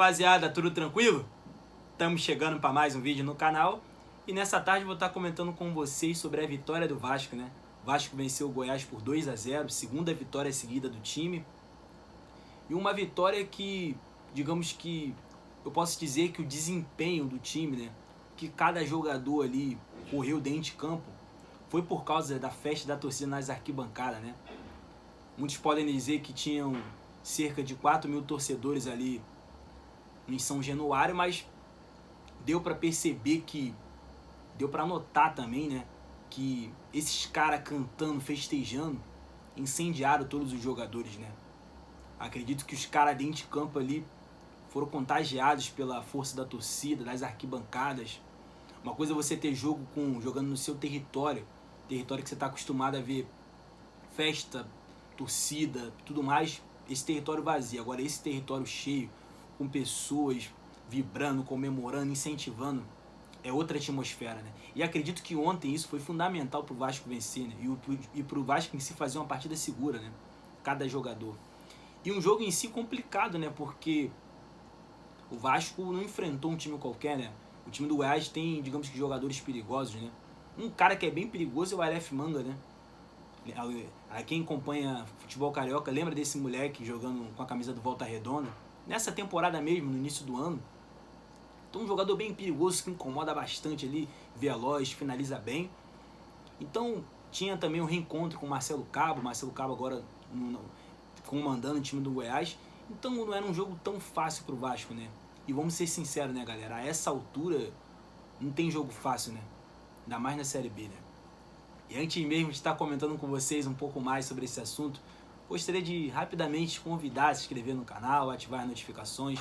rapaziada, tudo tranquilo? Estamos chegando para mais um vídeo no canal e nessa tarde vou estar comentando com vocês sobre a vitória do Vasco, né? O Vasco venceu o Goiás por 2-0, segunda vitória seguida do time. E uma vitória que, digamos que, eu posso dizer que o desempenho do time, né? Que cada jogador ali correu dentro de campo, foi por causa da festa da torcida nas arquibancadas, né? Muitos podem dizer que tinham cerca de 4.000 torcedores ali em São Januário, mas deu para perceber que, deu para notar também, né, que esses caras cantando, festejando, incendiaram todos os jogadores, né. Acredito que os caras dentro de campo ali foram contagiados pela força da torcida, das arquibancadas. Uma coisa é você ter jogando no seu território que você está acostumado a ver festa, torcida, tudo mais, esse território vazio. Agora esse território cheio, com pessoas vibrando, comemorando, incentivando, é outra atmosfera, né? E acredito que ontem isso foi fundamental para o Vasco vencer, né? E para o Vasco em si fazer uma partida segura, né? Cada jogador. E um jogo em si complicado, né? Porque o Vasco não enfrentou um time qualquer, né? O time do Goiás tem, digamos que, jogadores perigosos, né? Um cara que é bem perigoso é o Aleph Manga, né? Quem acompanha futebol carioca lembra desse moleque jogando com a camisa do Volta Redonda nessa temporada mesmo, no início do ano. Então um jogador bem perigoso que incomoda bastante ali, veloz, finaliza bem. Então tinha também um reencontro com o Marcelo Cabo agora comandando o time do Goiás. Então não era um jogo tão fácil pro Vasco, né? E vamos ser sinceros, né, galera? A essa altura não tem jogo fácil, né? Ainda mais na Série B, né? E antes mesmo de estar comentando com vocês um pouco mais sobre esse assunto, gostaria de rapidamente convidar a se inscrever no canal, ativar as notificações.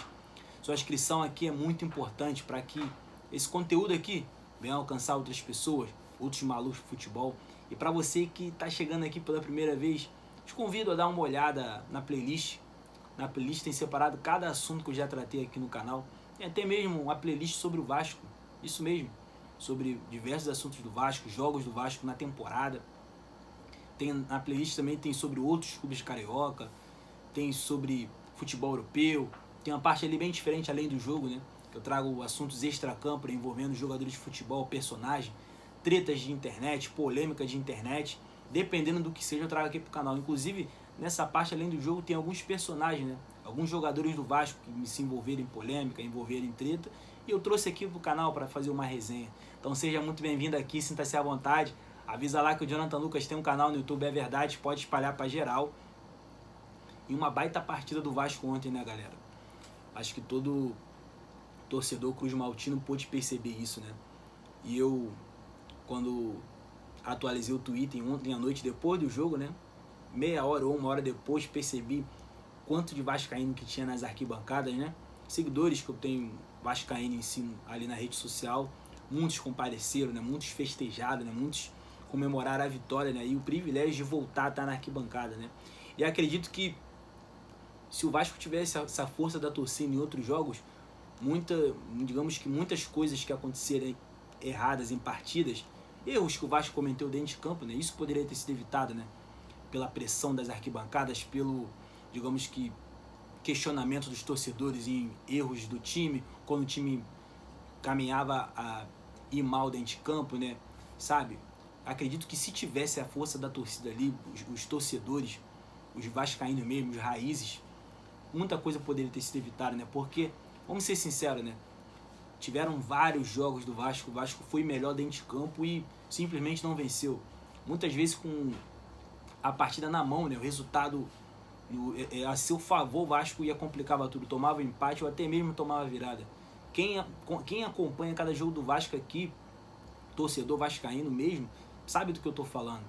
Sua inscrição aqui é muito importante para que esse conteúdo aqui venha alcançar outras pessoas, outros malucos de futebol. E para você que está chegando aqui pela primeira vez, te convido a dar uma olhada na playlist. Na playlist tem separado cada assunto que eu já tratei aqui no canal. Tem até mesmo uma playlist sobre o Vasco, isso mesmo, sobre diversos assuntos do Vasco, jogos do Vasco na temporada. Na playlist também tem sobre outros clubes carioca, tem sobre futebol europeu, tem uma parte ali bem diferente além do jogo, né? Eu trago assuntos extra-campo envolvendo jogadores de futebol, personagem, tretas de internet, polêmica de internet, dependendo do que seja eu trago aqui pro canal. Inclusive, nessa parte além do jogo tem alguns personagens, né? Alguns jogadores do Vasco que se envolveram em polêmica, envolveram em treta, e eu trouxe aqui pro canal para fazer uma resenha. Então seja muito bem-vindo aqui, sinta-se à vontade. Avisa lá que o Jonathan Lucas tem um canal no YouTube, é verdade, pode espalhar pra geral. E uma baita partida do Vasco ontem, né, galera? Acho que todo torcedor cruz-maltino pôde perceber isso, né? E eu, quando atualizei o Twitter ontem à noite, depois do jogo, né? Meia hora ou uma hora depois, percebi quanto de vascaíno que tinha nas arquibancadas, né? Seguidores que eu tenho vascaíno em si ali na rede social, muitos compareceram, né? Muitos festejaram, né? Muitos comemoraram a vitória, né? E o privilégio de voltar a estar na arquibancada, né? E acredito que se o Vasco tivesse essa força da torcida em outros jogos, digamos que muitas coisas que aconteceram erradas em partidas, erros que o Vasco cometeu dentro de campo, né? Isso poderia ter sido evitado, né? Pela pressão das arquibancadas, pelo, digamos que, questionamento dos torcedores em erros do time, quando o time caminhava a ir mal dentro de campo, né? Sabe? Acredito que se tivesse a força da torcida ali, os torcedores, os vascaínos mesmo, os raízes, muita coisa poderia ter sido evitada, né? Porque, vamos ser sinceros, né? Tiveram vários jogos do Vasco, o Vasco foi melhor dentro de campo e simplesmente não venceu. Muitas vezes com a partida na mão, né? O resultado a seu favor, o Vasco ia complicava tudo, tomava empate ou até mesmo tomava virada. Quem acompanha cada jogo do Vasco aqui, torcedor vascaíno mesmo, sabe do que eu tô falando.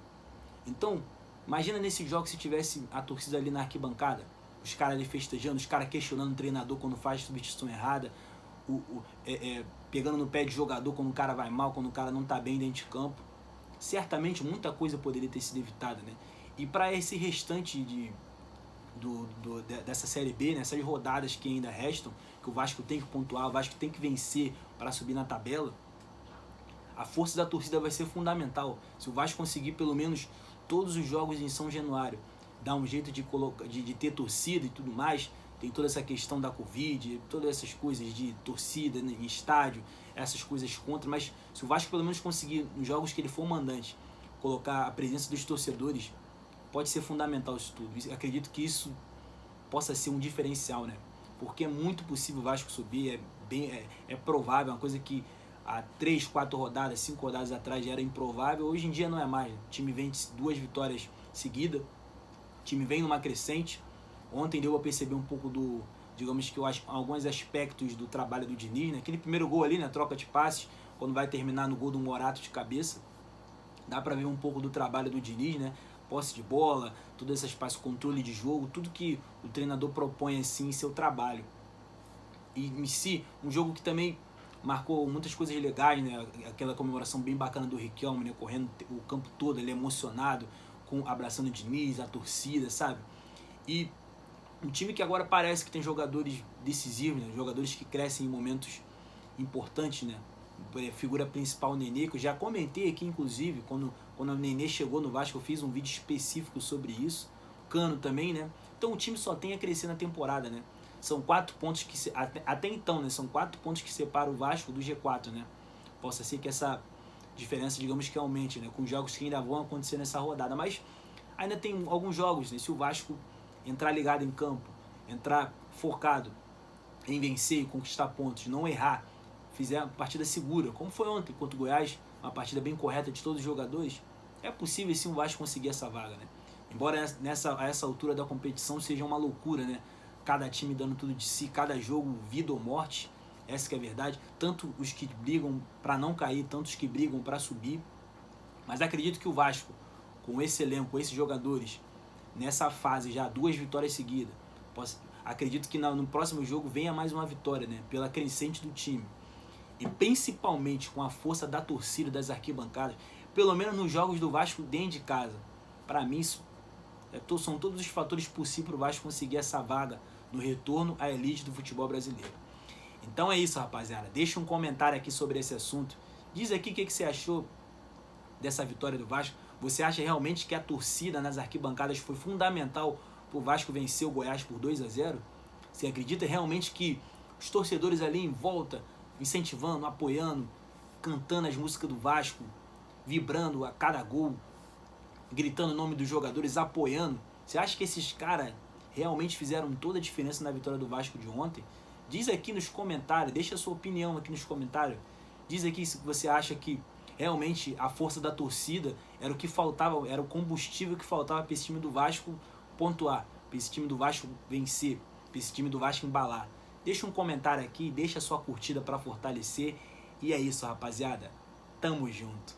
Então, imagina nesse jogo se tivesse a torcida ali na arquibancada, os caras ali festejando, os caras questionando o treinador quando faz substituição errada, pegando no pé de jogador quando o cara vai mal, quando o cara não tá bem dentro de campo. Certamente muita coisa poderia ter sido evitada, né? E para esse restante dessa Série B, né, essas rodadas que ainda restam, que o Vasco tem que pontuar, o Vasco tem que vencer para subir na tabela, a força da torcida vai ser fundamental. Se o Vasco conseguir pelo menos todos os jogos em São Januário, dar um jeito de ter torcida e tudo mais, tem toda essa questão da Covid, todas essas coisas de torcida em estádio, essas coisas contra, mas se o Vasco pelo menos conseguir, nos jogos que ele for mandante, colocar a presença dos torcedores, pode ser fundamental isso tudo. Eu acredito que isso possa ser um diferencial, né? Porque é muito possível o Vasco subir, é provável, é uma coisa que há 3, 4 rodadas, 5 rodadas atrás já era improvável, hoje em dia não é mais. O time vem de 2 vitórias seguidas, o time vem numa crescente. Ontem deu a perceber um pouco do, digamos que eu acho, alguns aspectos do trabalho do Diniz, né? Aquele primeiro gol ali, né? Troca de passes, quando vai terminar no gol do Morato de cabeça, dá pra ver um pouco do trabalho do Diniz, né? Posse de bola, todas essas passes, controle de jogo, tudo que o treinador propõe assim em seu trabalho. E em si, um jogo que também marcou muitas coisas legais, né? Aquela comemoração bem bacana do Riquelme, né? Correndo o campo todo, ele emocionado, abraçando o Diniz, a torcida, sabe? E um time que agora parece que tem jogadores decisivos, né? Jogadores que crescem em momentos importantes, né? Figura principal o Nenê, que eu já comentei aqui, inclusive, quando o Nenê chegou no Vasco, eu fiz um vídeo específico sobre isso. Cano também, né? Então o time só tem a crescer na temporada, né? São 4 pontos que... Até então, né? São 4 pontos que separam o Vasco do G4, né? Possa ser que essa diferença, digamos que aumente, né? Com jogos que ainda vão acontecer nessa rodada. Mas ainda tem alguns jogos, né? Se o Vasco entrar ligado em campo, entrar focado em vencer e conquistar pontos, não errar, fizer a partida segura, como foi ontem contra o Goiás, uma partida bem correta de todos os jogadores, é possível sim o Vasco conseguir essa vaga, né? Embora a essa altura da competição seja uma loucura, né? Cada time dando tudo de si, cada jogo vida ou morte, essa que é a verdade, tanto os que brigam para não cair, tanto os que brigam para subir, mas acredito que o Vasco, com esse elenco, com esses jogadores, nessa fase já, 2 vitórias seguidas, acredito que no próximo jogo venha mais uma vitória, né? Pela crescente do time. E principalmente com a força da torcida, das arquibancadas, pelo menos nos jogos do Vasco dentro de casa. Para mim, isso são todos os fatores possíveis para o Vasco conseguir essa vaga no retorno à elite do futebol brasileiro. Então é isso, rapaziada. Deixa um comentário aqui sobre esse assunto. Diz aqui o que você achou dessa vitória do Vasco. Você acha realmente que a torcida nas arquibancadas foi fundamental para o Vasco vencer o Goiás por 2-0? Você acredita realmente que os torcedores ali em volta, incentivando, apoiando, cantando as músicas do Vasco, vibrando a cada gol, gritando o nome dos jogadores, apoiando, você acha que esses caras realmente fizeram toda a diferença na vitória do Vasco de ontem? Diz aqui nos comentários, deixa a sua opinião aqui nos comentários. Diz aqui se você acha que realmente a força da torcida era o que faltava, era o combustível que faltava para esse time do Vasco pontuar, para esse time do Vasco vencer, para esse time do Vasco embalar. Deixa um comentário aqui, deixa a sua curtida para fortalecer. E é isso, rapaziada. Tamo junto.